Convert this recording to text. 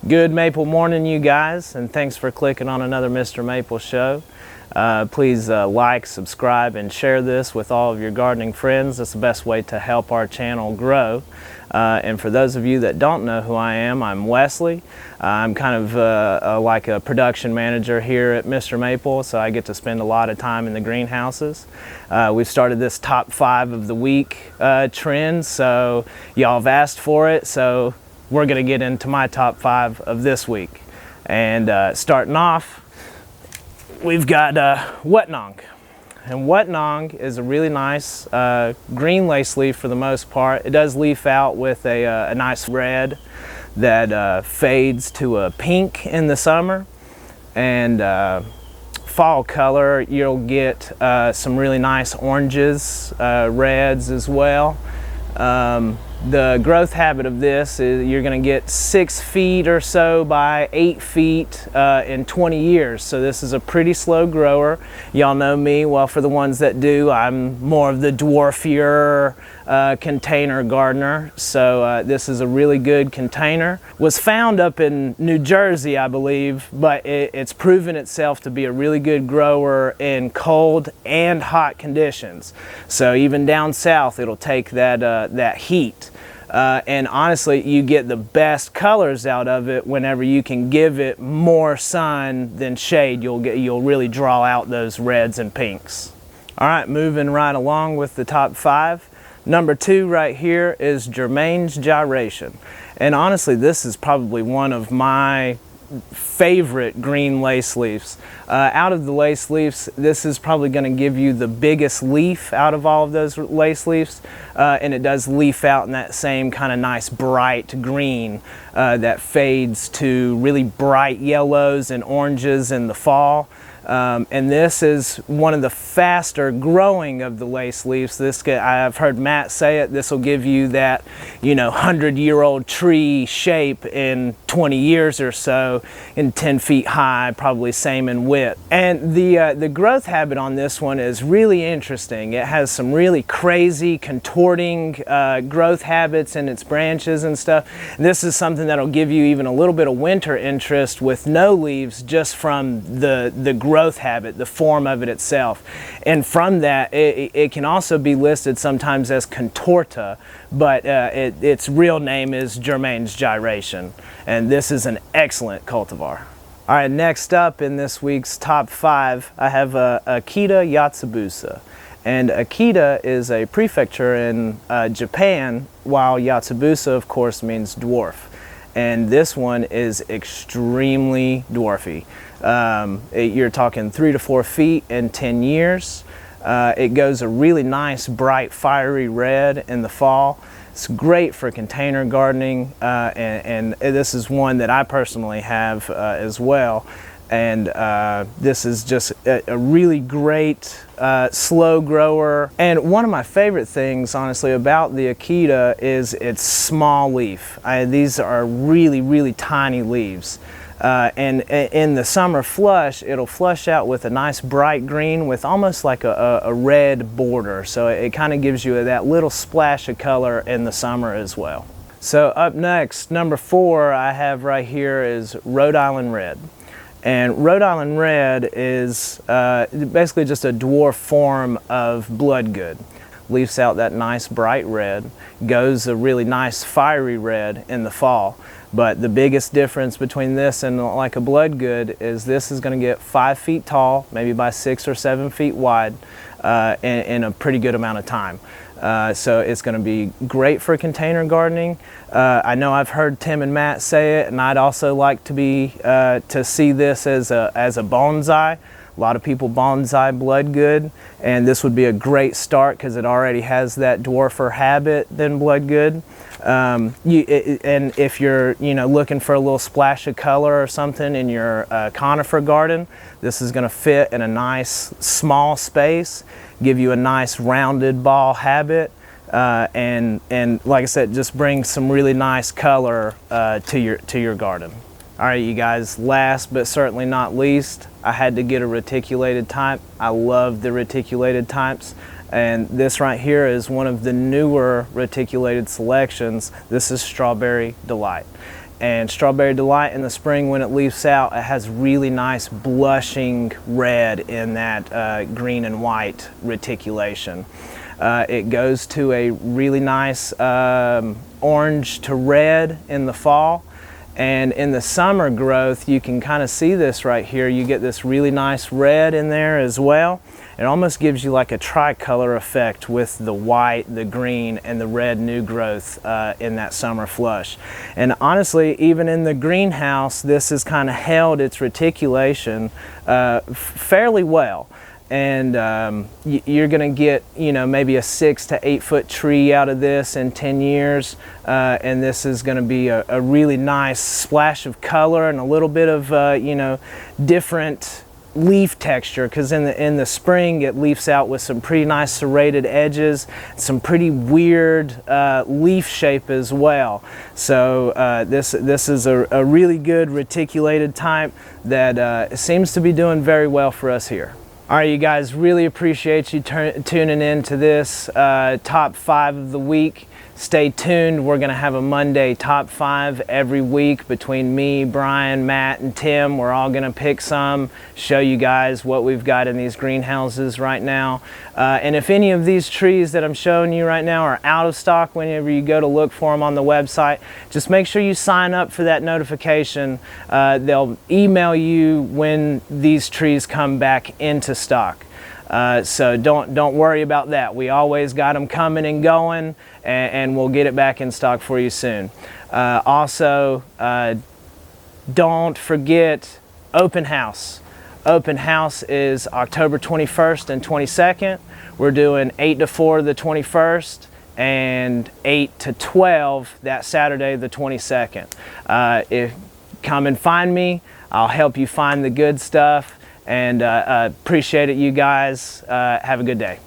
Good maple morning, you guys, and thanks for clicking on another Mr. Maple show. Please like, subscribe, and share this with all of your gardening friends. That's the best way to help our channel grow. And for those of you that don't know who I am, I'm Wesley. I'm kind of like a production manager here at Mr. Maple, so I get to spend a lot of time in the greenhouses. We've started this top 5 of the week trend, so y'all have asked for it, so we're going to get into my top 5 of this week. And starting off, we've got Whatanong. And Whatanong is a really nice green lace leaf for the most part. It does leaf out with a nice red that fades to a pink in the summer. And fall color, you'll get some really nice oranges, reds as well. The growth habit of this is you're going to get 6 feet or so by 8 feet in 20 years. So this is a pretty slow grower. Y'all know me. Well, for the ones that do, I'm more of the dwarfier container gardener. So this is a really good container. Was found up in New Jersey, I believe, but it's proven itself to be a really good grower in cold and hot conditions. So even down south, it'll take that heat. And honestly, you get the best colors out of it whenever you can give it more sun than shade. You'll really draw out those reds and pinks. All right, moving right along with the top 5. Number 2 right here is Jermaines gyration. And honestly, this is probably one of my favorite green lace leaves. Out of the lace leaves, this is probably going to give you the biggest leaf out of all of those lace leaves, and it does leaf out in that same kind of nice bright green that fades to really bright yellows and oranges in the fall. And this is one of the faster growing of the lace leaves. I've heard Matt say it, this will give you that 100-year-old tree shape in 20 years or so, and 10 feet high, probably same in width. And the growth habit on this one is really interesting. It has some really crazy contorting growth habits in its branches and stuff. This is something that'll give you even a little bit of winter interest with no leaves, just from the growth habit, the form of it itself. And from that, it can also be listed sometimes as contorta, but its real name is Jermaines gyration. And this is an excellent cultivar. All right, next up in this week's top 5, I have Akita yatsabusa. And Akita is a prefecture in Japan, while yatsabusa, of course, means dwarf. And this one is extremely dwarfy. You're talking 3 to 4 feet in 10 years. It goes a really nice, bright, fiery red in the fall. It's great for container gardening, and this is one that I personally have as well. And this is just a really great slow grower. And one of my favorite things, honestly, about the Akita is its small leaf. These are really, really tiny leaves. And in the summer flush, it'll flush out with a nice bright green with almost like a red border. So it kind of gives you that little splash of color in the summer as well. So up next, number 4 I have right here is Rhode Island Red. And Rhode Island Red is basically just a dwarf form of bloodgood. Leaves out that nice bright red, goes a really nice fiery red in the fall. But the biggest difference between this and like a bloodgood is this is going to get 5 feet tall, maybe by 6 or 7 feet wide in a pretty good amount of time. So it's going to be great for container gardening. I know I've heard Tim and Matt say it, and I'd also like to see this as a bonsai. A lot of people bonsai bloodgood, and this would be a great start because it already has that dwarfer habit than bloodgood. And if you're looking for a little splash of color or something in your conifer garden, this is going to fit in a nice small space, give you a nice rounded ball habit, and like I said, just bring some really nice color to your garden. All right, you guys, last but certainly not least, I had to get a reticulated type. I love the reticulated types. And this right here is one of the newer reticulated selections. This is Strawberry Delight. And Strawberry Delight in the spring, when it leaves out, it has really nice blushing red in that green and white reticulation. It goes to a really nice orange to red in the fall. And in the summer growth, you can kind of see this right here. You get this really nice red in there as well. It almost gives you like a tricolor effect with the white, the green, and the red new growth in that summer flush. And honestly, even in the greenhouse, this has kind of held its reticulation fairly well. And you're going to get, you know, maybe a 6 to 8 foot tree out of this in 10 years. And this is going to be a really nice splash of color and a little bit of, you know, different leaf texture, because in the spring it leaves out with some pretty nice serrated edges, some pretty weird leaf shape as well. So this is a really good reticulated type that seems to be doing very well for us here. All right, you guys, really appreciate you tuning in to this top 5 of the week. Stay tuned. We're going to have a Monday top 5 every week between me, Brian, Matt, and Tim. We're all going to pick some, show you guys what we've got in these greenhouses right now. And if any of these trees that I'm showing you right now are out of stock whenever you go to look for them on the website, just make sure you sign up for that notification. They'll email you when these trees come back into stock. So don't worry about that. We always got them coming and going, and we'll get it back in stock for you soon. Also, don't forget open house. Open house is October 21st and 22nd. We're doing 8 to 4 the 21st and 8 to 12 that Saturday the 22nd. Come and find me. I'll help you find the good stuff. And appreciate it, you guys. Have a good day.